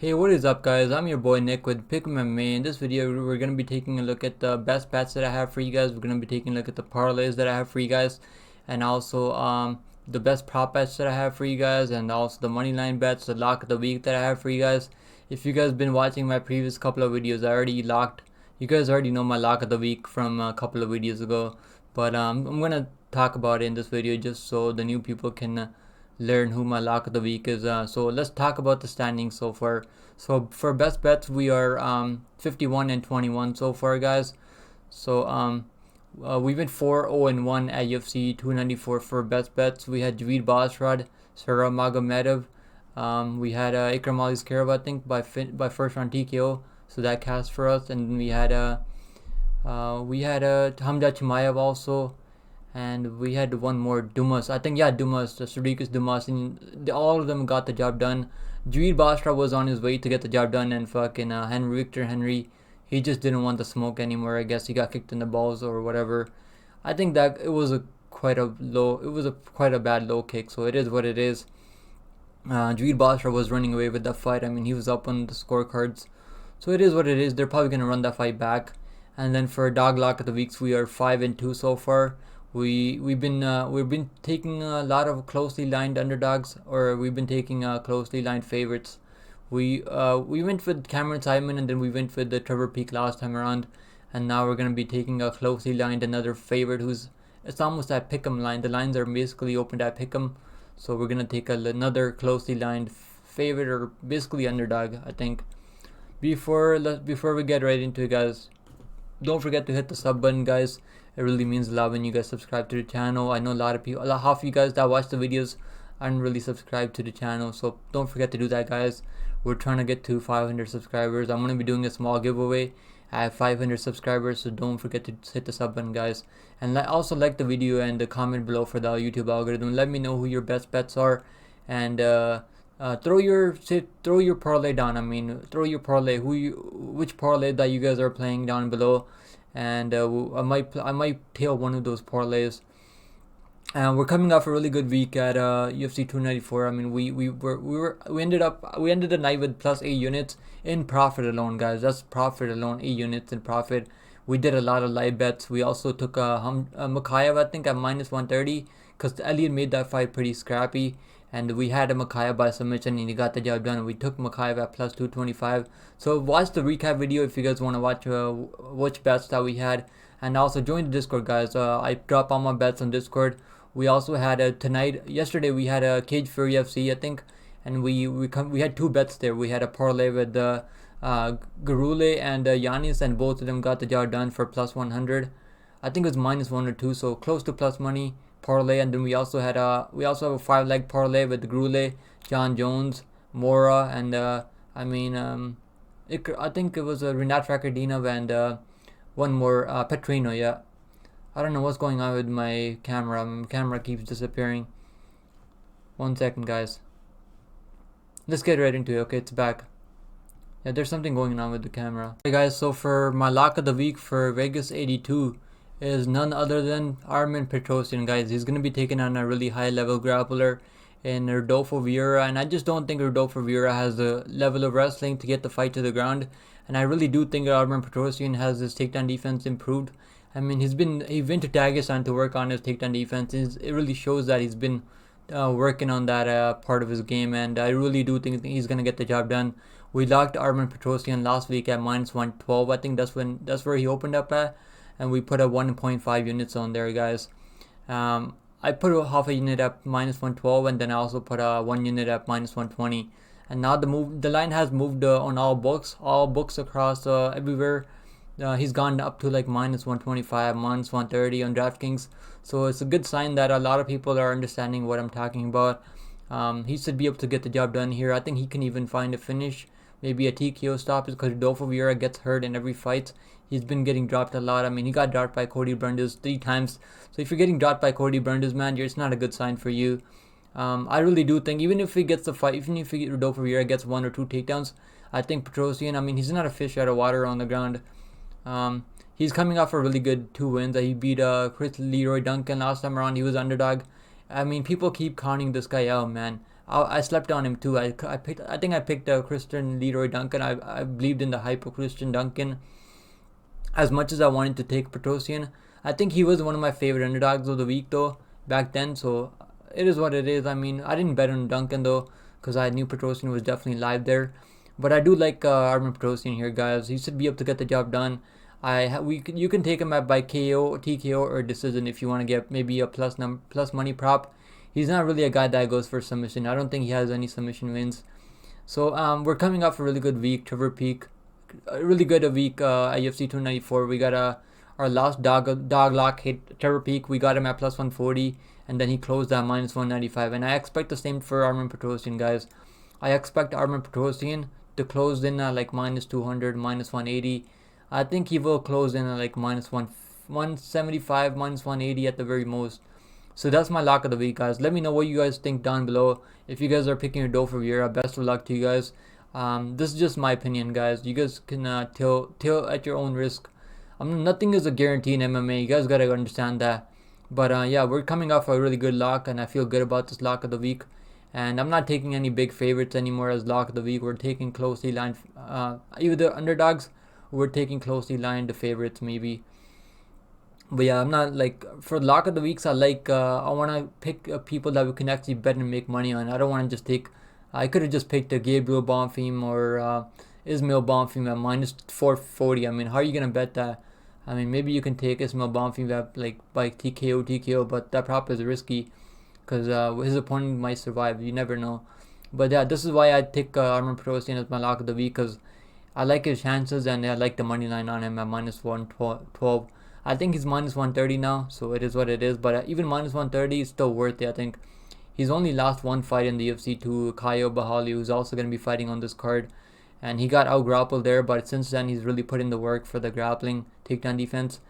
Hey, what is up guys? I'm your boy Nick with Pick MMA. In this video, we're going to be taking a look at the best bets that I have for you guys. We're going to be taking a look at the parlays that I have for you guys, and also the best prop bets that I have for you guys, and also the money line bets, the lock of the week that I have for you guys. If you guys been watching my previous couple of videos, you guys already know my lock of the week from a couple of videos ago, but I'm going to talk about it in this video just so the new people can learn who my lock of the week is. So let's talk about the standings so far. So for best bets, we are 51 and 21 so far, guys. So we went 4-0 and 1 at UFC 294 for best bets. We had Javid Basrad, Sarah Magomedov. We had Ikram Aliskerov, I think, by first round TKO. So that cast for us, and we had Hamza Chimaev also, and we had one more, Dumas. I think, yeah, Dumas, Sadiq Dumas, and all of them got the job done. Javid Basra was on his way to get the job done, and fucking Victor Henry, he just didn't want the smoke anymore. I guess he got kicked in the balls or whatever. I think that it was quite a bad low kick. So it is what it is. Javid Basra was running away with that fight. I mean, he was up on the scorecards. So it is what it is. They're probably gonna run that fight back. And then for dog lock of the weeks, we are 5-2 so far. We've been taking a lot of closely lined underdogs, or we've been taking closely lined favorites. We went with Cameron Saaiman, and then we went with the Trevor Peak last time around, and now we're gonna be taking a closely lined another favorite it's almost at pick'em line. The lines are basically opened at pick'em, so we're gonna take another closely lined favorite, or basically underdog, I think. Before we get right into it, guys, don't forget to hit the sub button, guys. It really means a lot when you guys subscribe to the channel. I know a lot of people, half of you guys that watch the videos aren't really subscribed to the channel, so don't forget to do that, guys. We're trying to get to 500 subscribers. I'm going to be doing a small giveaway at 500 subscribers, so don't forget to hit the sub button, guys. And also like the video and the comment below for the YouTube algorithm. Let me know who your best bets are, and throw your parlay down. I mean, throw your parlay, which parlay that you guys are playing down below, and I might tail one of those parlays. And we're coming off a really good week at UFC 294. I mean, we ended the night with plus 8 units in profit alone, guys. That's profit alone, 8 units in profit. We did a lot of live bets. We also took Makayev, I think, at minus 130, because Elliot made that fight pretty scrappy, and we had a Makayev by submission, and he got the job done. We took Makayev at plus 225. So watch the recap video if you guys want to watch which bets that we had, and also join the Discord, guys. I drop all my bets on Discord. We also had yesterday we had a Cage Fury FC, I think, and we had two bets there. We had a parlay with Garule and Yanis, and both of them got the job done for plus 100. I think it was minus 1 or 2, so close to plus money parlay. And then we also have a 5-leg parlay with Grule, John Jones, Mora, and I think it was Renat Rakardinov and one more, Petrino. Yeah, I don't know what's going on with my camera. My camera keeps disappearing. 1 second, guys. Let's get right into it. Okay, it's back. Yeah, there's something going on with the camera. Hey guys, so for my lock of the week for Vegas 82 is none other than Armen Petrosyan, guys. He's going to be taking on a really high level grappler in Rodolfo Vieira, and I just don't think Rodolfo Vieira has the level of wrestling to get the fight to the ground, and I really do think Armen Petrosyan has his takedown defense improved. I mean, he went to Dagestan to work on his takedown defense. It really shows that he's been working on that part of his game, and I really do think he's going to get the job done. We locked Armen Petrosyan last week at minus 112. I think that's where he opened up at, and we put a 1.5 units on there, guys. I put a half a unit at minus 112, and then I also put a 1 unit at minus 120. And now the line has moved on all books across everywhere. He's gone up to like minus 125, minus 130 on DraftKings. So it's a good sign that a lot of people are understanding what I'm talking about. He should be able to get the job done here. I think he can even find a finish, maybe a TKO stop, because Rodolfo Vieira gets hurt in every fight. He's been getting dropped a lot. I mean, he got dropped by Cody Brandes 3 times. So if you're getting dropped by Cody Brandes, man, it's not a good sign for you. I really do think even if he gets the fight, even if Rodolfo Vieira gets 1 or 2 takedowns, I think Petrosyan, I mean, he's not a fish out of water on the ground. He's coming off a really good 2 wins. He beat Chris Leroy Duncan last time around. He was underdog. I mean, people keep counting this guy out, man. I slept on him too. I think I picked Christian Leroy Duncan. I believed in the hype of Christian Duncan as much as I wanted to take Petrosian. I think he was one of my favorite underdogs of the week though back then. So it is what it is. I mean, I didn't bet on Duncan though because I knew Petrosian was definitely live there. But I do like Armin Petrosian here, guys. He should be able to get the job done. You can take him at by KO, TKO, or decision if you want to get maybe a plus money prop. He's not really a guy that goes for submission. I don't think he has any submission wins. So we're coming off a really good week. Trevor Peak, a really good week at UFC 294. We got our last dog lock hit Trevor Peak. We got him at plus 140, and then he closed at minus 195. And I expect the same for Armin Petrosian, guys. I expect Armin Petrosian to close in at like minus 200, minus 180. I think he will close in at like minus 175, minus 180 at the very most. So that's my lock of the week, guys. Let me know what you guys think down below. If you guys are picking your dough for Vieira, best of luck to you guys. This is just my opinion, guys. You guys can till at your own risk. Nothing is a guarantee in MMA. You guys gotta understand that. But yeah, we're coming off a really good lock, and I feel good about this lock of the week. And I'm not taking any big favorites anymore as lock of the week. We're taking closely lined, either the underdogs. We're taking closely lined the favorites maybe. But yeah, I'm not like for lock of the weeks. I want to pick people that we can actually bet and make money on. I don't want to just take. I could have just picked a Gabriel Bonfim or Ismail Bonfim at minus 440. I mean, how are you gonna bet that? I mean, maybe you can take Ismail Bonfim at like by TKO, but that prop is risky because his opponent might survive. You never know. But yeah, this is why I take Armin Petrosian as my lock of the week because I like his chances and I like the money line on him at minus 112. I think he's minus 130 now, so it is what it is. But even minus 130 is still worth it. I think he's only lost one fight in the UFC to Kaio Bahali, who's also going to be fighting on this card. And he got out-grappled there, but since then he's really put in the work for the grappling takedown defense.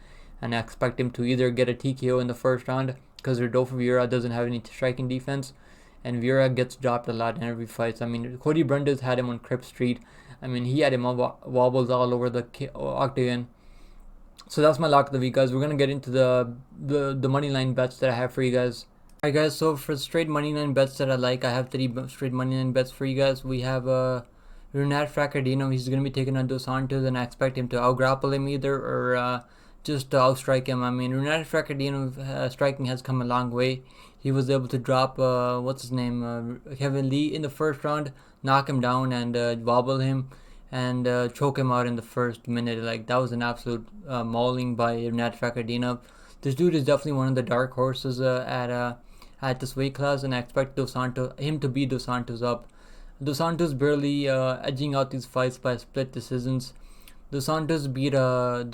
And I expect him to either get a TKO in the first round because Rodolfo Vieira doesn't have any striking defense. And Vieira gets dropped a lot in every fight. I mean, Cody Brandes had him on Crip Street. I mean, he had him wobbles all over the octagon. So that's my lock of the week, guys. We're gonna get into the money line bets that I have for you guys. Alright, guys. So for straight money line bets that I like, I have 3 straight money line bets for you guys. We have Renat Fracardino. He's gonna be taking on Dos Santos, and I expect him to out-grapple him either or just to outstrike him. I mean, Renat Fracardino striking has come a long way. He was able to drop Kevin Lee in the first round, knock him down, and wobble him. And choke him out in the first minute. Like, that was an absolute mauling by Renat Fracardino. This dude is definitely one of the dark horses at this weight class, and I expect him to beat Dos Santos up. Dos Santos barely edging out these fights by split decisions. Dos Santos beat Benoit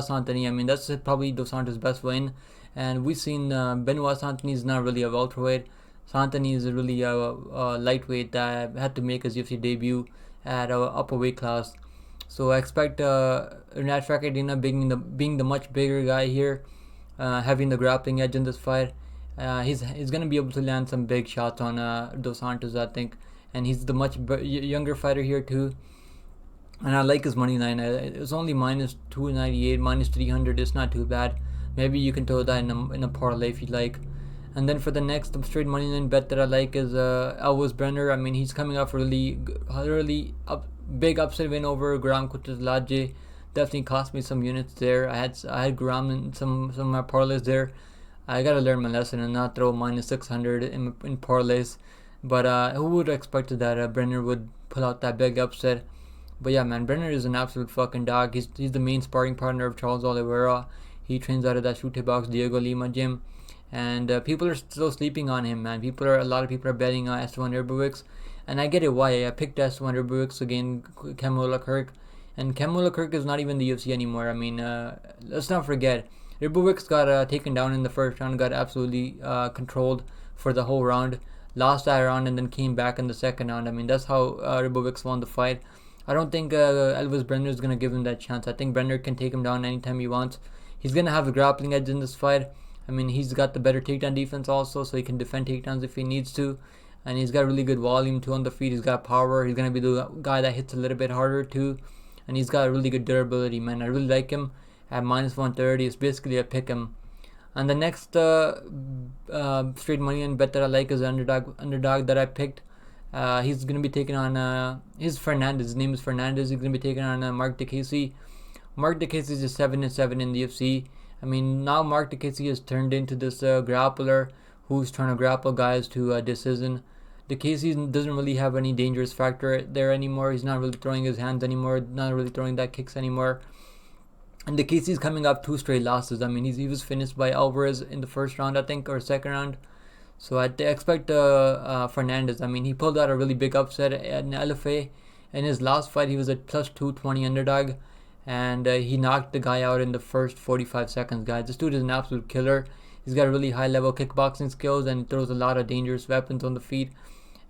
Santini. I mean, that's probably Dos Santos' best win, and we've seen Benoit Santini is not really a welterweight. Santini is really a lightweight that had to make his UFC debut at upper weight class. So I expect Renat Fracardino being the much bigger guy here, having the grappling edge in this fight. He's going to be able to land some big shots on Dos Santos, I think. And he's the much younger fighter here too. And I like his money line. It's only minus 298, minus 300. It's not too bad. Maybe you can throw that in a parlay if you like. And then for the next straight money line bet that I like is Elvis Brenner. I mean, he's coming off really big upset win over Graham Kutuzladze. Definitely cost me some units there. I had Graham in some of my parlays there. I gotta learn my lesson and not throw minus 600 in parlays. But who would have expected that Brenner would pull out that big upset? But yeah, man, Brenner is an absolute fucking dog. He's the main sparring partner of Charles Oliveira. He trains out of that Chute Box Diego Lima gym. And people are still sleeping on him, man. A lot of people are betting Esteban Herbowicz, and I get it why. I picked Esteban Herbowicz against Camilo Leclerc, and Camilo Leclerc is not even in the UFC anymore. I mean, let's not forget, Herbowicz got taken down in the first round, got absolutely controlled for the whole round, lost that round, and then came back in the second round. I mean, that's how Herbowicz won the fight. I don't think Elvis Brenner is gonna give him that chance. I think Brenner can take him down anytime he wants. He's gonna have a grappling edge in this fight. I mean, he's got the better takedown defense also, so he can defend takedowns if he needs to. And he's got really good volume too on the feet. He's got power. He's going to be the guy that hits a little bit harder too. And he's got really good durability, man. I really like him at minus 130. It's basically a pick him. And the next straight money line bet that I like is underdog that I picked. He's gonna be taking on his Fernandez. His name is Fernandez. He's gonna be taking on Mark DeCasey. Mark DeCasey is 7-7 in the UFC. I mean, now Mark DeCasey has turned into this grappler who's trying to grapple guys to a decision. DeCasey doesn't really have any dangerous factor there anymore. He's not really throwing his hands anymore. Not really throwing that kicks anymore. And DeCasey's coming up 2 straight losses. I mean, he was finished by Alvarez in the first round, I think, or second round. So I expect Fernandez. I mean, he pulled out a really big upset in LFA. In his last fight, he was at plus 220 underdog. And he knocked the guy out in the first 45 seconds, guys. This dude is an absolute killer. He's got really high-level kickboxing skills and throws a lot of dangerous weapons on the feet.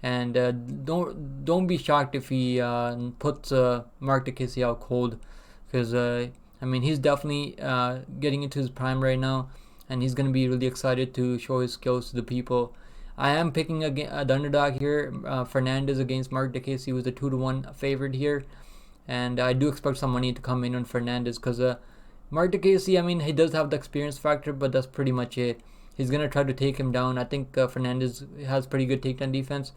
And don't be shocked if he puts Mark DeCasey out cold, because I mean, he's definitely getting into his prime right now, and he's going to be really excited to show his skills to the people. I am picking the underdog here, Fernandez against Mark DeCasey, who's a 2-1 favorite here. And I do expect some money to come in on Fernandez, because Mark DeCasey, I mean, he does have the experience factor, but that's pretty much it. He's going to try to take him down. I think Fernandez has pretty good takedown defense.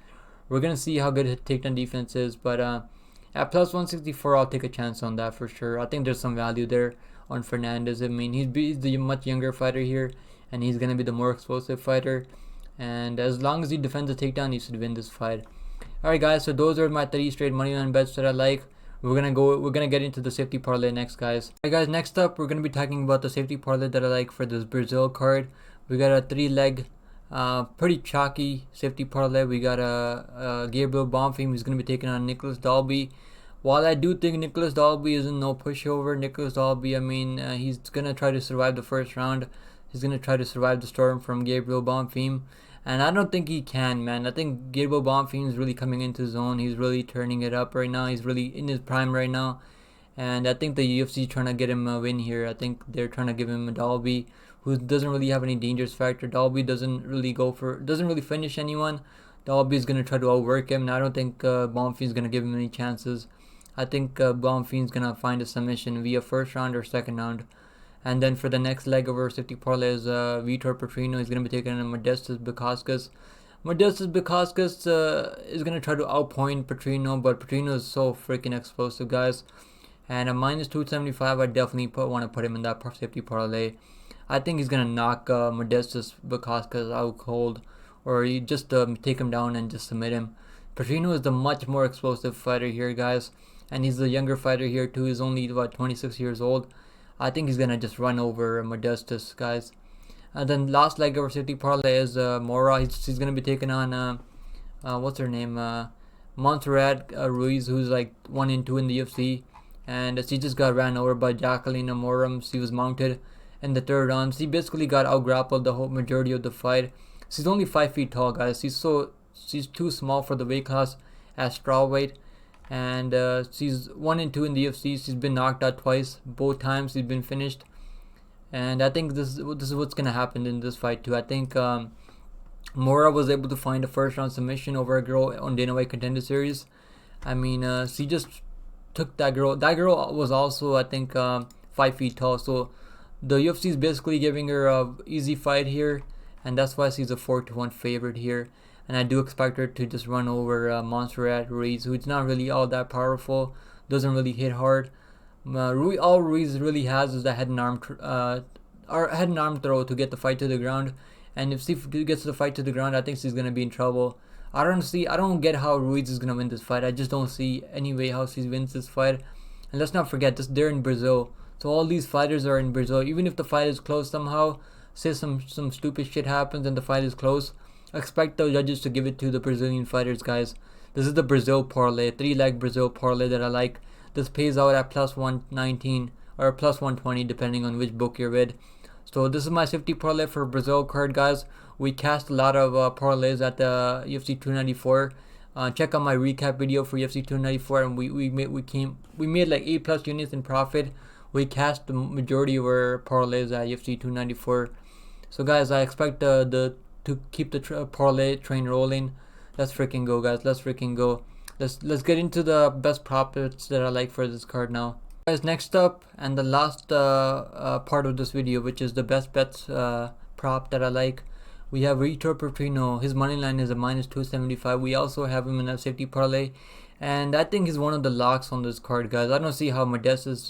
We're going to see how good his takedown defense is, but at plus 164, I'll take a chance on that for sure. I think there's some value there on Fernandez. I mean, he's the much younger fighter here, and he's going to be the more explosive fighter. And as long as he defends the takedown, he should win this fight. Alright guys, so those are my 3 straight moneyline bets that I like. We're gonna get into the safety parlay next, guys. Alright guys, next up we're gonna be talking about the safety parlay that I like for this Brazil card. We got a 3-leg pretty chalky safety parlay. We got a Gabriel Bonfim who's gonna be taking on Nicholas Dalby. While I do think Nicholas Dalby isn't no pushover, Nicholas Dalby, I mean, he's gonna try to survive the first round. He's gonna try to survive the storm from Gabriel Bonfim. And I don't think he can, man. I think Gabriel Bonfim is really coming into his own. He's really turning it up right now. He's really in his prime right now. And I think the UFC is trying to get him a win here. I think they're trying to give him a Dalby who doesn't really have any dangerous factor. Dalby doesn't really finish anyone. Dalby is going to try to outwork him. And I don't think Bonfim is going to give him any chances. I think Bonfim is going to find a submission via first round or second round. And then for the next leg of our safety parlay is Vitor Petrino. He's going to be taking on Modestas Bukauskas. Modestas Bukauskas is going to try to outpoint Petrino, but Petrino is so freaking explosive, guys. And a minus 275, I definitely want to put him in that safety parlay. I think he's going to knock Modestas Bukauskas out cold, or just take him down and just submit him. Petrino is the much more explosive fighter here, guys. And he's the younger fighter here too. He's only about 26 years old. I think he's going to just run over Modestas, guys. And then last leg of our safety parlay is Mora. He's going to be taking on, what's her name? Montserrat Ruiz, who's like 1-2 in the UFC. And she just got ran over by Jacqueline Amorim. She was mounted in the third round. She basically got out-grappled the whole majority of the fight. She's only 5 feet tall, guys. She's too small for the weight class at strawweight. And she's 1-2 in the UFC. She's been knocked out twice. Both times she's been finished. And I think this is what's gonna happen in this fight too. I think Mora was able to find a first round submission over a girl on Dana White Contender Series. I mean, she just took that girl. That girl was also, I think, 5 feet tall. So the UFC is basically giving her a easy fight here, and that's why she's a 4-1 favorite here. And I do expect her to just run over Montserrat Ruiz, who's not really all that powerful, doesn't really hit hard. All Ruiz really has is the head and arm throw to get the fight to the ground. And if she gets the fight to the ground, I think she's gonna be in trouble. I don't get how Ruiz is gonna win this fight. I just don't see any way how she wins this fight. And let's not forget, they're in Brazil, so all these fighters are in Brazil. Even if the fight is close somehow, say some stupid shit happens and the fight is close, expect the judges to give it to the Brazilian fighters, guys. This is the Brazil parlay, 3-leg Brazil parlay that I like. This pays out at plus 119 or plus 120 depending on which book you're with. So this is my safety parlay for Brazil card, guys. We cast a lot of parlays at the UFC 294. Check out my recap video for UFC 294, and we made like 8+ units in profit. We cast the majority of our parlays at UFC 294. So guys, I expect to keep the parlay train rolling. Let's freaking go, guys. Let's freaking go. Let's get into the best profits that I like for this card now. Guys, next up and the last part of this video, which is the best bets prop that I like. We have Vitor Petrino. His money line is a -275. We also have him in a safety parlay, and I think he's one of the locks on this card, guys. I don't see how Modestus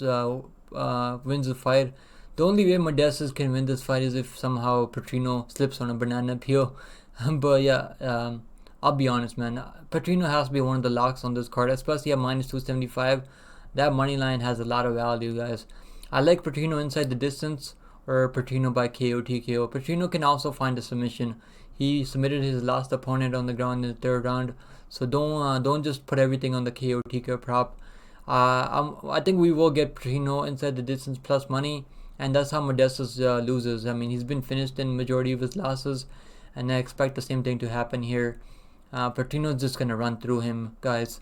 wins the fight. The only way Modestus can win this fight is if somehow Petrino slips on a banana peel. But yeah, I'll be honest, man. Petrino has to be one of the locks on this card, especially at -275. That money line has a lot of value, guys. I like Petrino inside the distance or Petrino by KO TKO. Petrino can also find a submission. He submitted his last opponent on the ground in the third round, so don't just put everything on the KO TKO prop. I think we will get Petrino inside the distance plus money, and that's how Modestus loses. I mean, he's been finished in majority of his losses, and I expect the same thing to happen here. Petrino's just gonna run through him, guys.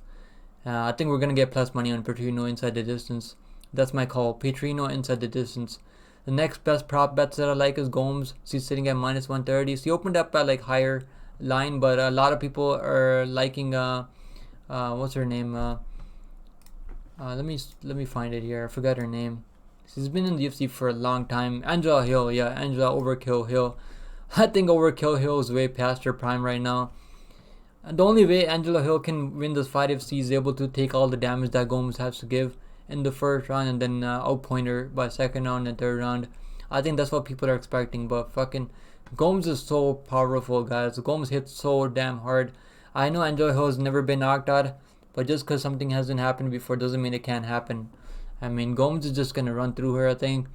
I think we're gonna get plus money on Petrino inside the distance. That's my call. Petrino inside the distance. The next best prop bets that I like is Gomes. He's sitting at -130. So he opened up at like higher line, but a lot of people are liking what's her name? Let me find it here. I forgot her name. She's been in the UFC for a long time. Angela Hill, yeah, Angela Overkill Hill. I think Overkill Hill is way past her prime right now. The only way Angela Hill can win this fight if she's able to take all the damage that Gomes has to give in the first round and then outpoint her by second round and third round. I think that's what people are expecting, but fucking Gomes is so powerful, guys. Gomes hits so damn hard. I know Angela Hill has never been knocked out, but just because something hasn't happened before doesn't mean it can't happen. I mean, Gomes is just gonna run through her. I think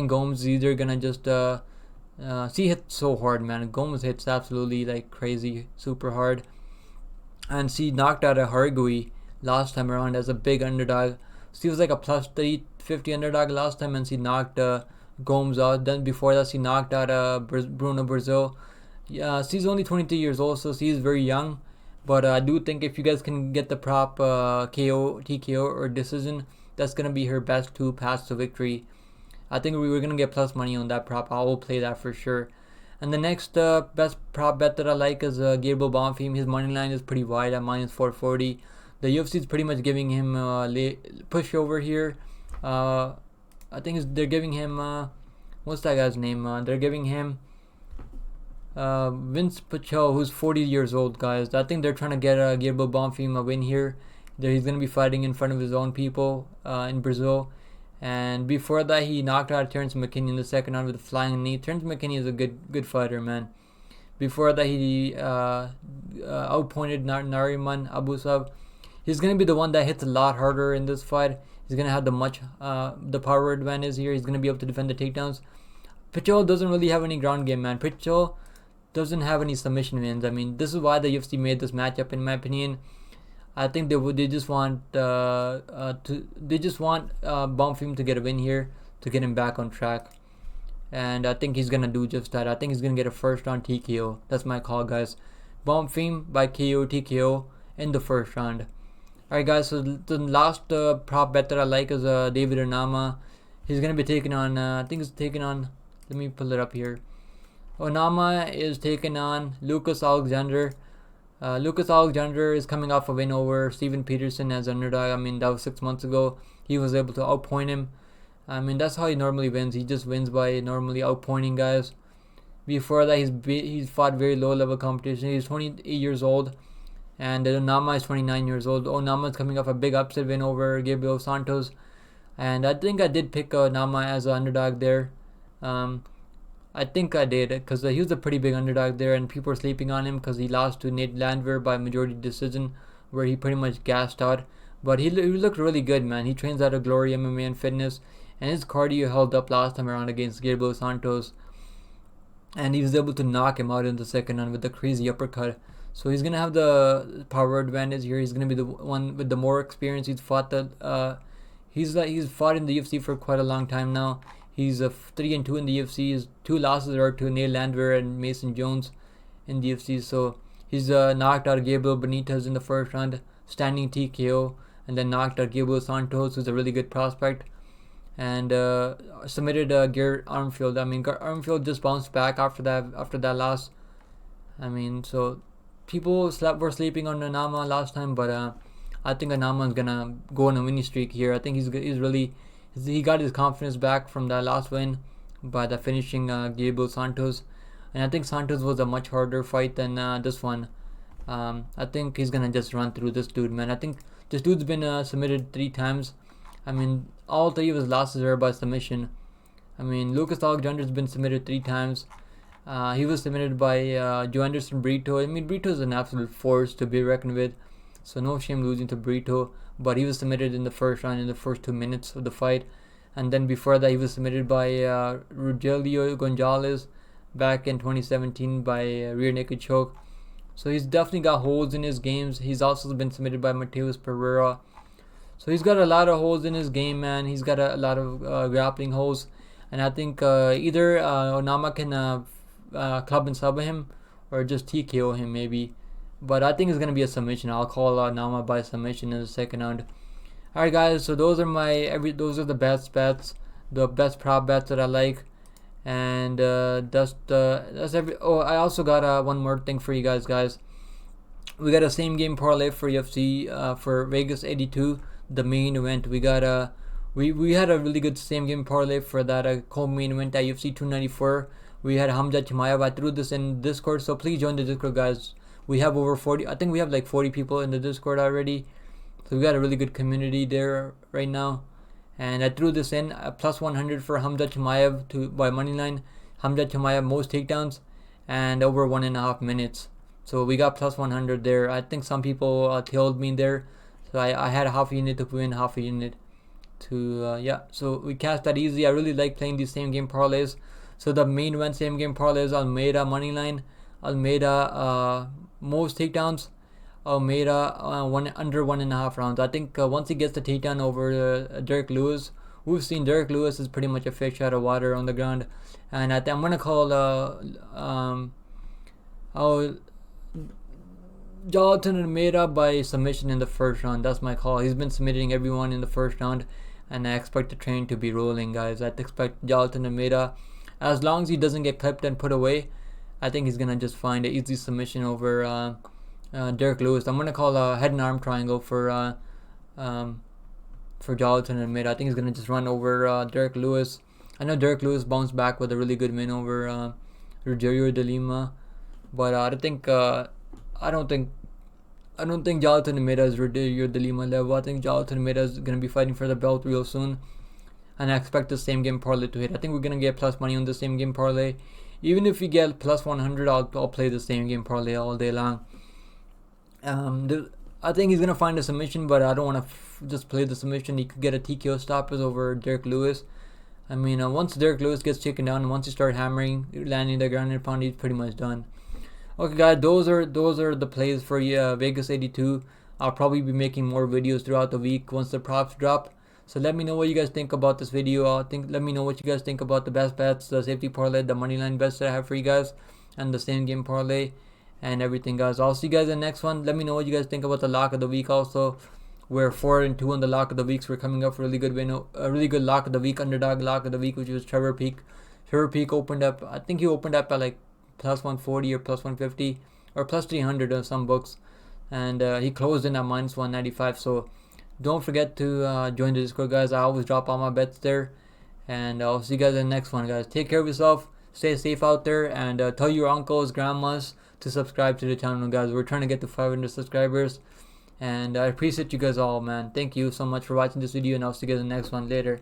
Gomes is either gonna just she hits so hard, man. Gomes hits absolutely like crazy, super hard. And she knocked out a Hargui last time around as a big underdog. She was like a plus 350 underdog last time, and she knocked Gomes out. Then before that, she knocked out Bruno Brazil. Yeah, she's only 23 years old, so she's very young. But I do think if you guys can get the prop KO, TKO, or decision, that's gonna be her best two paths to victory. I think we're gonna get plus money on that prop. I will play that for sure. And the next best prop bet that I like is Gabriel Bonfim. His money line is pretty wide at -440. The UFC is pretty much giving him push over here. I think they're giving him what's that guy's name? They're giving him Vince Pichel, who's 40 years old, guys. I think they're trying to get Gabriel Bonfim a win here. He's gonna be fighting in front of his own people in Brazil. And before that, he knocked out Terrence McKinney in the second round with a flying knee. Terrence McKinney is a good fighter, man. Before that, he outpointed Nariman Abusab. He's gonna be the one that hits a lot harder in this fight. He's gonna have the power advantage here. He's gonna be able to defend the takedowns. Pichel doesn't really have any ground game, man. Pichel doesn't have any submission wins. I mean, this is why the UFC made this matchup, in my opinion. I think they just want Bonfim to get a win here to get him back on track, and I think he's gonna do just that. I think he's gonna get a first round TKO. That's my call, guys. Bonfim by KO TKO in the first round. Alright, guys. So the last prop bet that I like is David Onama. He's gonna be taking on. I think he's taking on. Let me pull it up here. Onama is taking on Lucas Alexander. Lucas Alexander is coming off a win over Steven Peterson as underdog. I mean, that was 6 months ago. He was able to outpoint him. I mean, that's how he normally wins. He just wins by normally outpointing guys. Before that, he's fought very low level competition. He's 28 years old, and Onama is 29 years old. Onama is coming off a big upset win over Gabriel Santos, and I think I did pick Onama as an underdog there. I think I did, because he was a pretty big underdog there, and people were sleeping on him because he lost to Nate Landwehr by majority decision, where he pretty much gassed out. But he looked really good, man. He trains out of Glory MMA and Fitness, and his cardio held up last time around against Gabriel Santos, and he was able to knock him out in the second round with a crazy uppercut. So he's gonna have the power advantage here. He's gonna be the one with the more experience. He's fought he's fought in the UFC for quite a long time now. He's 3-2 in the UFC. His 2 losses are to Neil Landwehr and Mason Jones in the UFC. So he's knocked out Gabriel Benitez in the first round, standing TKO, and then knocked out Gabriel Santos, who's a really good prospect, and submitted Garrett Armfield. I mean, Armfield just bounced back after that loss. I mean, so people were sleeping on Onama last time, but I think Anaman's gonna go on a winning streak here. I think he got his confidence back from that last win by the finishing Gabriel Santos, and I think Santos was a much harder fight than this one. I think he's gonna just run through this dude, man. I think this dude's been submitted 3 times. I mean, all 3 of his losses are by submission. I mean, Lucas Alexander's been submitted 3 times. He was submitted by Joe Anderson Brito. I mean, Brito's an absolute force to be reckoned with, so no shame losing to Brito. But he was submitted in the first round, in the first 2 minutes of the fight. And then before that, he was submitted by Rogelio Gonzalez back in 2017 by rear naked choke. So he's definitely got holes in his games. He's also been submitted by Mateus Pereira. So he's got a lot of holes in his game, man. He's got a lot of grappling holes. And I think either Onama can club and sub him or just TKO him maybe. But I think it's going to be a submission. I'll call Onama by submission in the second round. Alright guys, so those are the best bets, the best prop bets that I like. And that's every. Oh, I also got one more thing for you guys. We got a same game parlay for UFC for Vegas 82, the main event. We got we had a really good same game parlay for that co-main event at UFC 294. We had Hamza Chimaev. I threw this in Discord, so please join the Discord, guys. We have over 40. I think we have like 40 people in the Discord already, so we got a really good community there right now. And I threw this in plus 100 for Hamza Chimaev by Moneyline. Hamza Chimaev most takedowns and over 1.5 minutes. So we got plus 100 there. I think some people tailed me there, so I had half a unit to win, half a unit to yeah. So we cashed that easy. I really like playing these same game parlays. So the main event same game parlay is Almeida Moneyline, Almeida most takedowns, Almeida under 1.5 rounds. I think once he gets the takedown over Derek Lewis, we've seen Derek Lewis is pretty much a fish out of water on the ground, and I'm gonna call Jonathan Almeida by submission in the first round. That's my call. He's been submitting everyone in the first round, and I expect the train to be rolling, guys. I expect Jonathan Almeida, as long as he doesn't get clipped and put away, I think he's gonna just find an easy submission over Derek Lewis. I'm gonna call a head and arm triangle for Jonathan Almeida. I think he's gonna just run over Derek Lewis. I know Derek Lewis bounced back with a really good win over Rogerio de Lima, but I don't think Jonathan Almeida is Rogerio de Lima level. I think Jonathan Almeida is gonna be fighting for the belt real soon, and I expect the same game parlay to hit. I think we're gonna get plus money on the same game parlay. Even if we get plus 100, I'll play the same game parlay all day long. I think he's gonna find a submission, but I don't want to just play the submission. He could get a TKO stoppage over Derek Lewis. I mean, once Derek Lewis gets taken down, once you start hammering, landing the ground and pound, he's pretty much done. Okay, guys, those are the plays for Vegas 82. I'll probably be making more videos throughout the week once the props drop. So let me know what you guys think about this video. Let me know what you guys think about the best bets, the safety parlay, the money line bets that I have for you guys, and the same game parlay and everything, guys. I'll see you guys in the next one. Let me know what you guys think about the lock of the week. Also, we're 4-2 on the lock of the week, so we're coming up for a really good win, a really good lock of the week, underdog lock of the week, which was Trevor Peak. Trevor Peak opened up, I think he opened up at like plus 140 or plus 150 or plus 300 on some books, and he closed in at minus 195. So don't forget to join the Discord, guys. I always drop all my bets there, and I'll see you guys in the next one, guys. Take care of yourself, stay safe out there, and tell your uncles, grandmas to subscribe to the channel, guys. We're trying to get to 500 subscribers, and I appreciate you guys all, man. Thank you so much for watching this video, and I'll see you guys in the next one. Later.